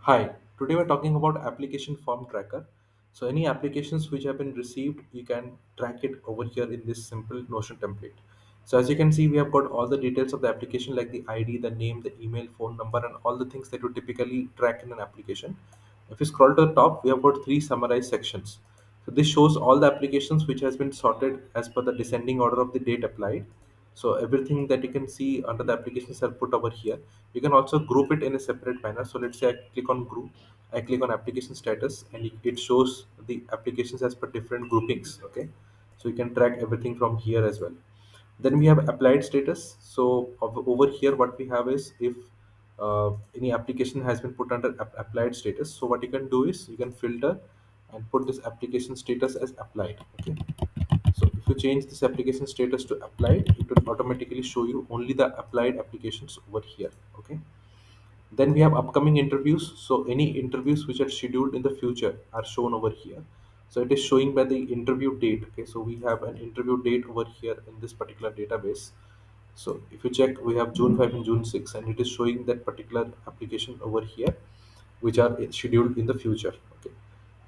Hi, today we're talking about application form tracker. So any applications which have been received, you can track it over here in this simple Notion template. So as you can see, we have got all the details of the application like the ID, the name, the email, phone number, and all the things that you typically track in an application. If you scroll to the top, we have got three summarized sections. So this shows all the applications which has been sorted as per the descending order of the date applied. So everything that you can see under the applications are put over here. You can also group it in a separate manner. So let's say I click on group, I click on application status, and it shows the applications as per different groupings. Okay, so you can track everything from here as well. Then we have applied status. So over here, what we have is if any application has been put under applied status. So what you can do is you can filter and put this application status as applied. Okay, so if you change this application status to applied, it will automatically show you only the applied applications over here. Okay. Then we have upcoming interviews. So any interviews which are scheduled in the future are shown over here. So it is showing by the interview date. Okay. So we have an interview date over here in this particular database. So if you check, we have June 5 and June 6, and it is showing that particular application over here, which are scheduled in the future. Okay.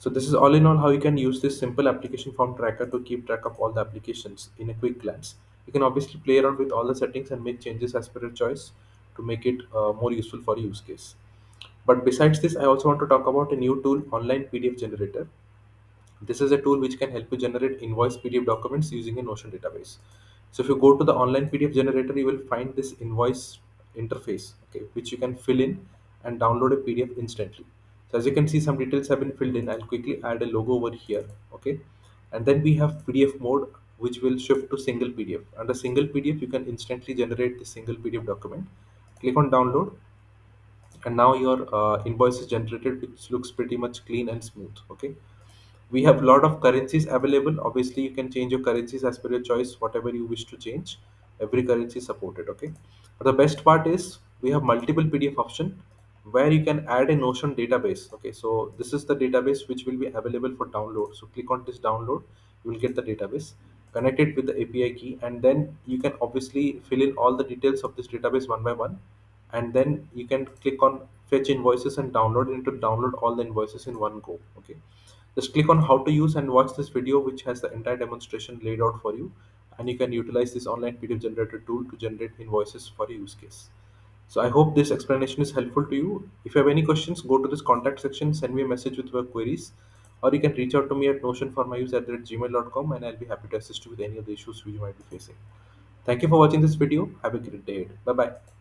So this is all in all how you can use this simple application form tracker to keep track of all the applications in a quick glance. You can obviously play around with all the settings and make changes as per your choice to make it more useful for your use case. But besides this, I also want to talk about a new tool, Online PDF Generator. This is a tool which can help you generate invoice PDF documents using a Notion database. So if you go to the online PDF generator, you will find this invoice interface, okay, which you can fill in and download a PDF instantly. So as you can see, some details have been filled in. I'll quickly add a logo over here, okay, and then we have PDF mode, which will shift to single PDF. Under single PDF, you can instantly generate the single PDF document. Click on download, and now your invoice is generated, which looks pretty much clean and smooth. Okay, we have a lot of currencies available. Obviously you can change your currencies as per your choice, whatever you wish to change. Every currency is supported. Okay, but the best part is we have multiple PDF option where you can add a Notion database. Okay, so this is the database which will be available for download. So click on this download, you will get the database, connect it with the API key, and then you can obviously fill in all the details of this database one by one, and then you can click on fetch invoices and download, and to download all the invoices in one go. Okay, just click on how to use and watch this video, which has the entire demonstration laid out for you, and you can utilize this online PDF generator tool to generate invoices for your use case. So I hope this explanation is helpful to you. If you have any questions, go to this contact section, send me a message with your queries, or you can reach out to me at notionformyuse@gmail.com, and I'll be happy to assist you with any of the issues you might be facing. Thank you for watching this video. Have a great day. Bye bye.